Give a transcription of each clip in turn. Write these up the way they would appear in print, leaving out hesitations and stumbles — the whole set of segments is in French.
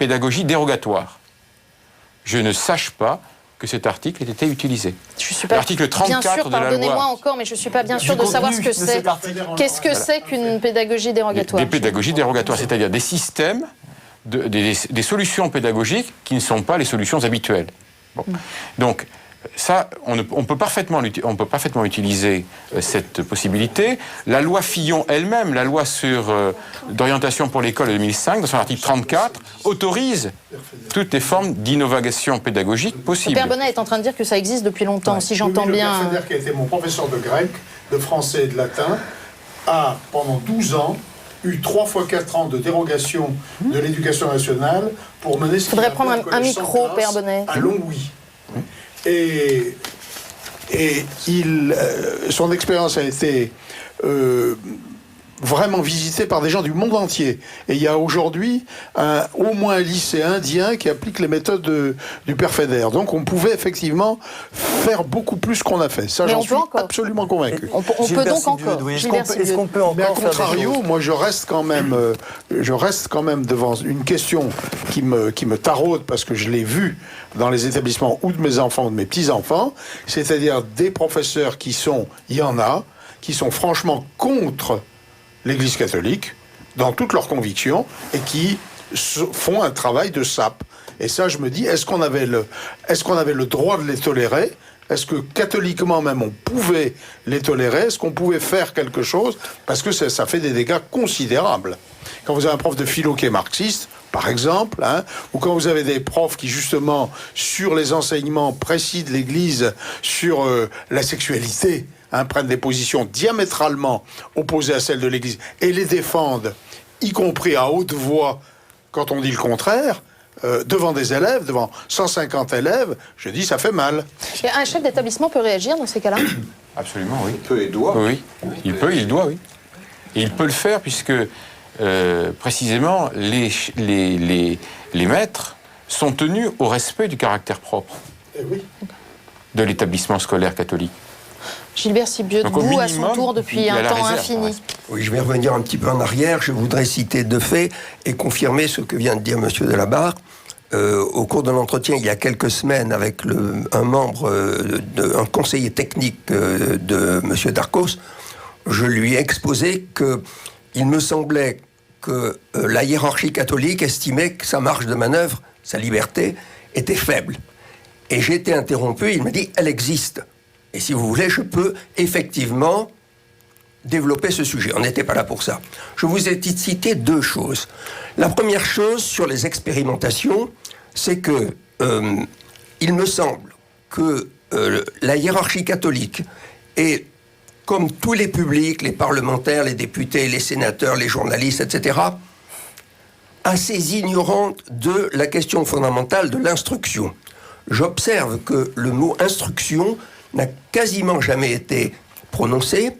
pédagogie dérogatoire, je ne sache pas que cet article ait été utilisé. Je suis pas L'article 34 bien sûr, de la loi... pardonnez-moi encore, mais je ne suis pas bien sûr de savoir ce que c'est. Qu'est-ce que c'est qu'une pédagogie dérogatoire? Des pédagogies dérogatoires, c'est-à-dire des systèmes, des solutions pédagogiques qui ne sont pas les solutions habituelles. Bon. Donc, ça, on peut parfaitement utiliser cette possibilité. La loi Fillon elle-même, la loi d'orientation pour l'école de 2005, dans son article 34, autorise toutes les formes d'innovation pédagogique possibles. Père Bonnet est en train de dire que ça existe depuis longtemps, si j'entends bien. Le père Feder, qui a été mon professeur de grec, de français et de latin, a, pendant 12 ans, eu 3 fois 4 ans de dérogation de l'éducation nationale pour mener ce qu'il faudrait prendre un micro, Père Bonnet. À Longwy. Et son expérience a été vraiment visitée par des gens du monde entier. Et il y a aujourd'hui au moins un lycée indien qui applique les méthodes du père Feder. Donc on pouvait effectivement faire beaucoup plus qu'on a fait. Ça, j'en suis absolument convaincu. On peut donc encore. Est-ce qu'on peut encore Mais à contrario, moi je reste quand même devant une question qui me taraude parce que je l'ai vue dans les établissements ou de mes enfants ou de mes petits-enfants, c'est-à-dire des professeurs il y en a, qui sont franchement contre l'Église catholique, dans toutes leurs convictions, et qui font un travail de sape. Et ça, je me dis, est-ce qu'on avait le droit de les tolérer ? Est-ce que catholiquement même, on pouvait les tolérer ? Est-ce qu'on pouvait faire quelque chose ? Parce que ça fait des dégâts considérables. Quand vous avez un prof de philo qui est marxiste, par exemple, ou quand vous avez des profs qui, justement, sur les enseignements précis de l'Église, sur la sexualité, prennent des positions diamétralement opposées à celles de l'Église et les défendent, y compris à haute voix, quand on dit le contraire, devant des élèves, devant 150 élèves, je dis ça fait mal. Et un chef d'établissement peut réagir dans ces cas-là ? Absolument, oui. Il peut et doit. Oui, il peut, il doit, oui. Et il peut le faire puisque, précisément, les maîtres sont tenus au respect du caractère propre de l'établissement scolaire catholique. Gilbert Sibieux, debout à son tour depuis un temps infini. Oui, je vais revenir un petit peu en arrière. Je voudrais citer deux faits et confirmer ce que vient de dire M. Delabarre. Au cours de l'entretien, il y a quelques semaines, avec un membre, un conseiller technique de M. Darcos, je lui ai exposé qu'il me semblait que la hiérarchie catholique estimait que sa marge de manœuvre, sa liberté, était faible. Et j'ai été interrompu, il m'a dit « elle existe ». Et si vous voulez, je peux effectivement développer ce sujet. On n'était pas là pour ça. Je vous ai cité deux choses. La première chose sur les expérimentations, c'est que il me semble que la hiérarchie catholique est, comme tous les publics, les parlementaires, les députés, les sénateurs, les journalistes, etc., assez ignorante de la question fondamentale de l'instruction. J'observe que le mot « instruction » n'a quasiment jamais été prononcé.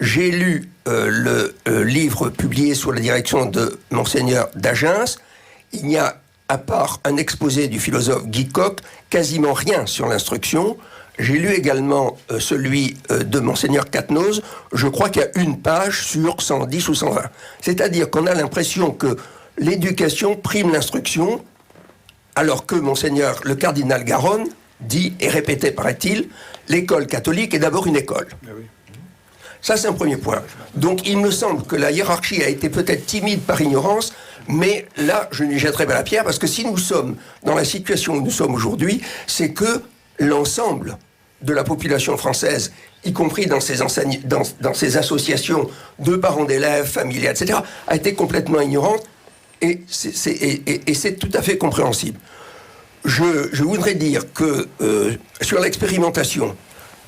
J'ai lu le livre publié sous la direction de Monseigneur d'Agens. Il n'y a, à part un exposé du philosophe Guy Coq, quasiment rien sur l'instruction. J'ai lu également celui de Monseigneur Quatennose. Je crois qu'il y a une page sur 110 ou 120. C'est-à-dire qu'on a l'impression que l'éducation prime l'instruction, alors que Monseigneur le cardinal Garonne dit et répété, paraît-il, l'école catholique est d'abord une école. Oui. Ça, c'est un premier point. Donc, il me semble que la hiérarchie a été peut-être timide par ignorance, mais là, je n'y jetterai pas la pierre, parce que si nous sommes dans la situation où nous sommes aujourd'hui, c'est que l'ensemble de la population française, y compris dans ces associations de parents d'élèves, familiales, etc., a été complètement ignorante, et c'est tout à fait compréhensible. Je voudrais dire que sur l'expérimentation,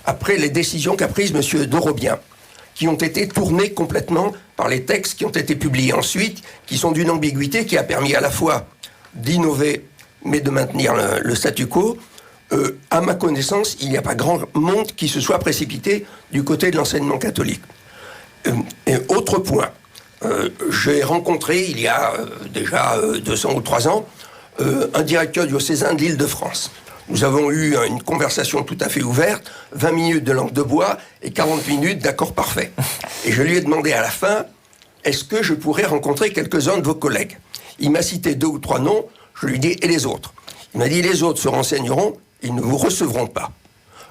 après les décisions qu'a prises M. Dorobien, qui ont été tournées complètement par les textes qui ont été publiés ensuite, qui sont d'une ambiguïté qui a permis à la fois d'innover, mais de maintenir le statu quo, à ma connaissance, il n'y a pas grand monde qui se soit précipité du côté de l'enseignement catholique. Et autre point, j'ai rencontré, il y a déjà 200 ou 3 ans, un directeur diocésain de l'Île-de-France. Nous avons eu une conversation tout à fait ouverte, 20 minutes de langue de bois et 40 minutes d'accord parfait. Et je lui ai demandé à la fin, est-ce que je pourrais rencontrer quelques-uns de vos collègues ? Il m'a cité 2 ou 3 noms, Je lui dis, et les autres? Il m'a dit, les autres se renseigneront, ils ne vous recevront pas.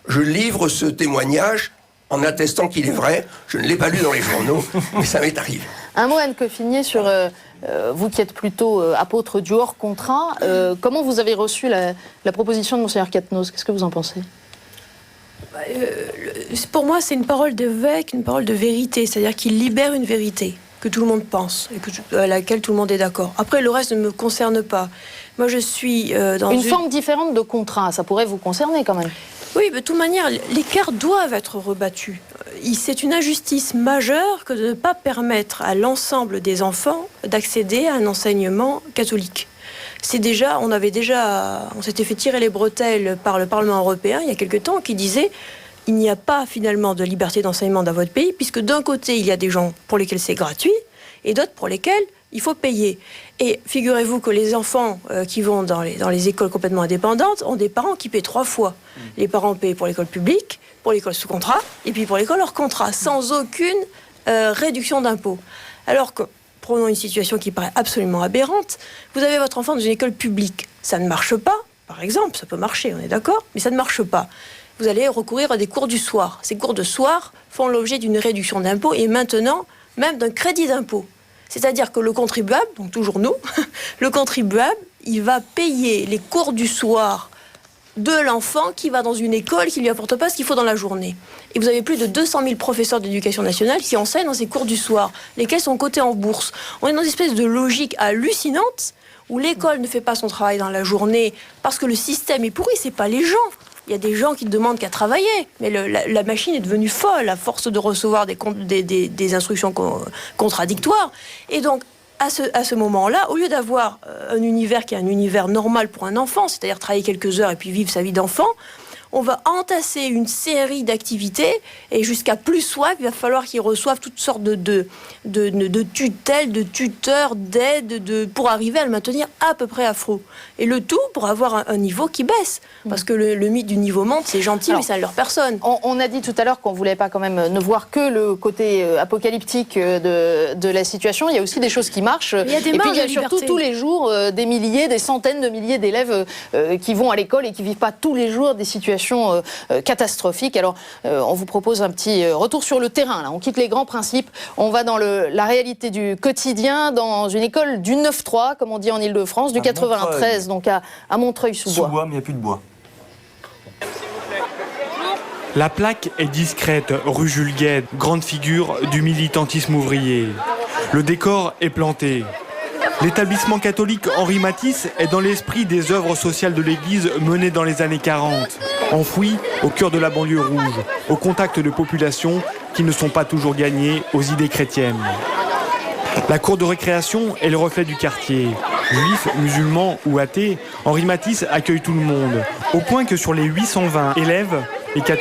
Je livre ce témoignage en attestant qu'il est vrai. Je ne l'ai pas lu dans les journaux, mais ça m'est arrivé. Un mot, Anne Coffinier, sur vous qui êtes plutôt apôtre du hors contrat. Comment vous avez reçu la proposition de Monseigneur Quatennens? Qu'est-ce que vous en pensez? Pour moi, c'est une parole d'évêque, une parole de vérité. C'est-à-dire qu'il libère une vérité que tout le monde pense et à laquelle tout le monde est d'accord. Après, le reste ne me concerne pas. Moi, je suis dans une forme différente de contrat. Ça pourrait vous concerner quand même. Oui, mais de toute manière, les cartes doivent être rebattues. C'est une injustice majeure que de ne pas permettre à l'ensemble des enfants d'accéder à un enseignement catholique. On s'était fait tirer les bretelles par le Parlement européen il y a quelque temps qui disait il n'y a pas finalement de liberté d'enseignement dans votre pays puisque d'un côté il y a des gens pour lesquels c'est gratuit et d'autres pour lesquels il faut payer. Et figurez-vous que les enfants qui vont dans les écoles complètement indépendantes ont des parents qui paient 3 fois. Les parents payent pour l'école publique, pour l'école sous contrat, et puis pour l'école hors contrat, sans aucune réduction d'impôt. Alors que, prenons une situation qui paraît absolument aberrante, vous avez votre enfant dans une école publique. Ça ne marche pas, par exemple, ça peut marcher, on est d'accord, mais ça ne marche pas. Vous allez recourir à des cours du soir. Ces cours de soir font l'objet d'une réduction d'impôt et maintenant, même d'un crédit d'impôt. C'est-à-dire que le contribuable, donc toujours nous, le contribuable, il va payer les cours du soir de l'enfant qui va dans une école qui ne lui apporte pas ce qu'il faut dans la journée. Et vous avez plus de 200 000 professeurs d'éducation nationale qui enseignent dans ces cours du soir, lesquels sont cotés en bourse. On est dans une espèce de logique hallucinante où l'école ne fait pas son travail dans la journée parce que le système est pourri, c'est pas les gens. Il y a des gens qui ne demandent qu'à travailler, mais la machine est devenue folle à force de recevoir des instructions contradictoires. Et donc, à ce moment-là, au lieu d'avoir un univers qui est un univers normal pour un enfant, c'est-à-dire travailler quelques heures et puis vivre sa vie d'enfant, on va entasser une série d'activités et jusqu'à plus soif, il va falloir qu'ils reçoivent toutes sortes de tutelles, de tuteurs, d'aides pour arriver à le maintenir à peu près à flot. Et le tout pour avoir un niveau qui baisse. Parce que le mythe du niveau monte, c'est gentil, mais ça ne leur personne. On a dit tout à l'heure qu'on ne voulait pas quand même ne voir que le côté apocalyptique de la situation. Il y a aussi des choses qui marchent. Il y a des et puis il y a de surtout liberté. tous les jours des centaines de milliers d'élèves qui vont à l'école et qui ne vivent pas tous les jours des situations catastrophiques. Alors, on vous propose un petit retour sur le terrain. Là. On quitte les grands principes. On va dans la réalité du quotidien, dans une école du 9-3, comme on dit en Ile-de-France, du 93, donc à Montreuil-sous-Bois. Sous-Bois, mais il n'y a plus de bois. La plaque est discrète, rue Jules Guesde, grande figure du militantisme ouvrier. Le décor est planté. L'établissement catholique Henri Matisse est dans l'esprit des œuvres sociales de l'Église menées dans les années 40, enfoui au cœur de la banlieue rouge, au contact de populations qui ne sont pas toujours gagnées aux idées chrétiennes. La cour de récréation est le reflet du quartier. Juifs, musulmans ou athées, Henri Matisse accueille tout le monde, au point que sur les 820 élèves, les catholiques